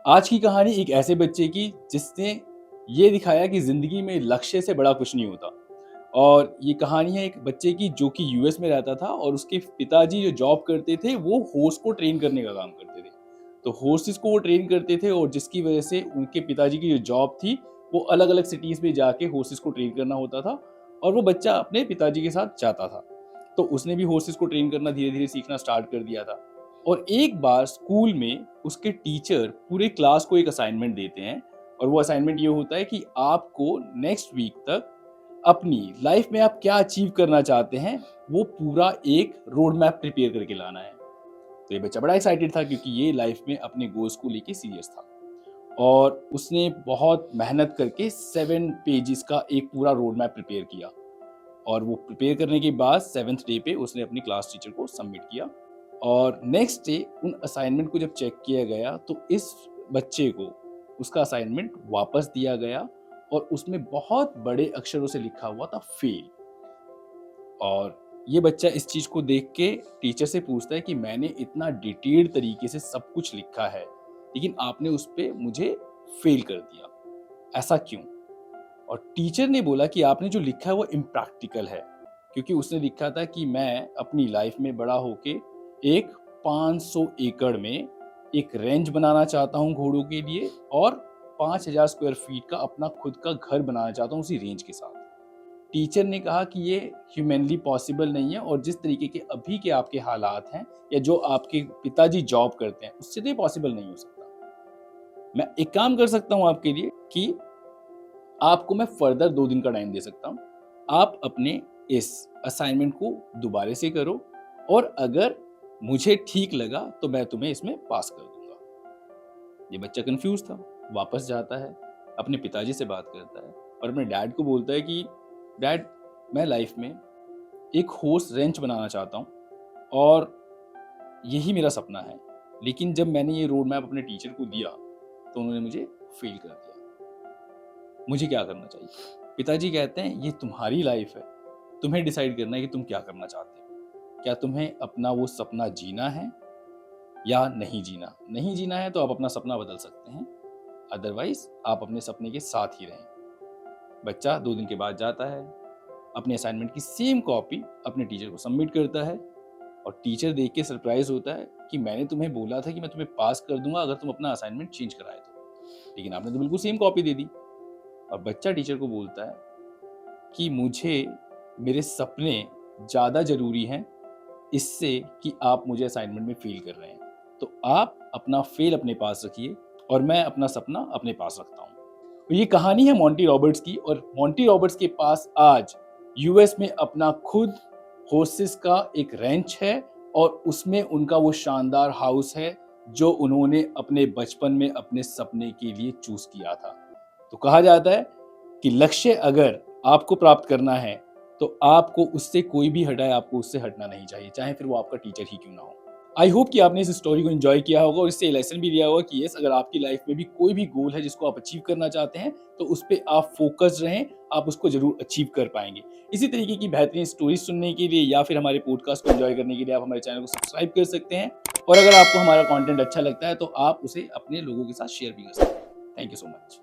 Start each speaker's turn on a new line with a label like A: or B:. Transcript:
A: आज की कहानी एक ऐसे बच्चे की जिसने ये दिखाया कि ज़िंदगी में लक्ष्य से बड़ा कुछ नहीं होता। और ये कहानी है एक बच्चे की जो कि यूएस में रहता था और उसके पिताजी जो जॉब करते थे वो हॉर्स को ट्रेन करने का काम करते थे। तो हॉर्सेस को वो ट्रेन करते थे और जिसकी वजह से उनके पिताजी की जो जॉब थी वो अलग-अलग सिटीज़ में जाके हॉर्सेस को ट्रेन करना होता था और वो बच्चा अपने पिताजी के साथ जाता था। तो उसने भी हॉर्सेस को ट्रेन करना धीरे-धीरे सीखना स्टार्ट कर दिया था। और एक बार स्कूल में उसके टीचर पूरे क्लास को एक असाइनमेंट देते हैं और वो असाइनमेंट ये होता है कि आपको नेक्स्ट वीक तक अपनी लाइफ में आप क्या अचीव करना चाहते हैं वो पूरा एक रोड मैप प्रिपेयर करके लाना है। तो ये बच्चा बड़ा एक्साइटेड था क्योंकि ये लाइफ में अपने गोल्स को लेके सीरियस था और उसने बहुत मेहनत करके 7 पेजेस का एक पूरा रोड मैप प्रिपेयर किया। और वो प्रिपेयर करने के बाद 7th डे पे उसने अपनी क्लास टीचर को सबमिट किया। और नेक्स्ट डे उन असाइनमेंट को जब चेक किया गया तो इस बच्चे को उसका असाइनमेंट वापस दिया गया और उसमें बहुत बड़े अक्षरों से लिखा हुआ था फेल। और ये बच्चा इस चीज को देख के टीचर से पूछता है कि मैंने इतना डिटेल्ड तरीके से सब कुछ लिखा है लेकिन आपने उस पे मुझे फेल कर दिया, ऐसा क्यों? और टीचर ने बोला कि आपने जो लिखा है वो इम्प्रैक्टिकल है क्योंकि उसने लिखा था कि मैं अपनी लाइफ में बड़ा होके एक 500 एकड़ में एक रेंज बनाना चाहता हूँ घोड़ों के लिए और 5000 स्क्वायर फीट का अपना खुद का घर बनाना चाहता हूँ उसी रेंज के साथ। टीचर ने कहा कि ये ह्यूमनली पॉसिबल नहीं है और जिस तरीके के अभी के आपके हालात हैं या जो आपके पिताजी जॉब करते हैं उससे तो ये पॉसिबल नहीं हो सकता। मैं एक काम कर सकता हूँ आपके लिए कि आपको मैं फर्दर 2 दिन का टाइम दे सकता हूँ। आप अपने इस असाइनमेंट को दोबारा से करो और अगर मुझे ठीक लगा तो मैं तुम्हें इसमें पास कर दूंगा। ये बच्चा कंफ्यूज था, वापस जाता है, अपने पिताजी से बात करता है और अपने डैड को बोलता है कि डैड, मैं लाइफ में एक हॉर्स रेंच बनाना चाहता हूँ और यही मेरा सपना है। लेकिन जब मैंने ये रोड मैप अपने टीचर को दिया तो उन्होंने मुझे फेल कर दिया। मुझे क्या करना चाहिए? पिताजी कहते हैं ये तुम्हारी लाइफ है, तुम्हें डिसाइड करना है कि तुम क्या करना चाहते हो। क्या तुम्हें अपना वो सपना जीना है या नहीं जीना? नहीं जीना है तो आप अपना सपना बदल सकते हैं, अदरवाइज आप अपने सपने के साथ ही रहें। बच्चा 2 दिन के बाद जाता है, अपने असाइनमेंट की सेम कॉपी अपने टीचर को सबमिट करता है और टीचर देख के सरप्राइज होता है कि मैंने तुम्हें बोला था कि मैं तुम्हें पास कर दूंगा अगर तुम अपना असाइनमेंट चेंज कराए तो, लेकिन आपने तो बिल्कुल सेम कॉपी दे दी। और बच्चा टीचर को बोलता है कि मुझे मेरे सपने ज़्यादा ज़रूरी हैं इससे कि आप मुझे असाइनमेंट में फेल कर रहे हैं। तो आप अपना फेल अपने पास रखिए और मैं अपना सपना अपने पास रखता हूँ। तो ये कहानी है मोंटी रॉबर्ट्स की और मोंटी रॉबर्ट्स के पास आज यूएस में अपना खुद हॉर्सेस का एक रेंच है और उसमें उनका वो शानदार हाउस है जो उन्होंने अपने बचपन में अपने सपने के लिए चूज किया था। तो कहा जाता है कि लक्ष्य अगर आपको प्राप्त करना है तो आपको उससे कोई भी हटाए आपको उससे हटना नहीं चाहिए, चाहे फिर वो आपका टीचर ही क्यों ना हो। आई होप कि आपने इस स्टोरी को एंजॉय किया होगा और इससे लेसन भी लिया होगा कि यस, अगर आपकी लाइफ में भी कोई भी गोल है जिसको आप अचीव करना चाहते हैं तो उस पर आप फोकस रहें, आप उसको जरूर अचीव कर पाएंगे। इसी तरीके की बेहतरीन स्टोरीज सुनने के लिए या फिर हमारे पॉडकास्ट को एंजॉय करने के लिए आप हमारे चैनल को सब्सक्राइब कर सकते हैं और अगर आपको हमारा कंटेंट अच्छा लगता है तो आप उसे अपने लोगों के साथ शेयर भी कर सकते हैं। Thank you so much.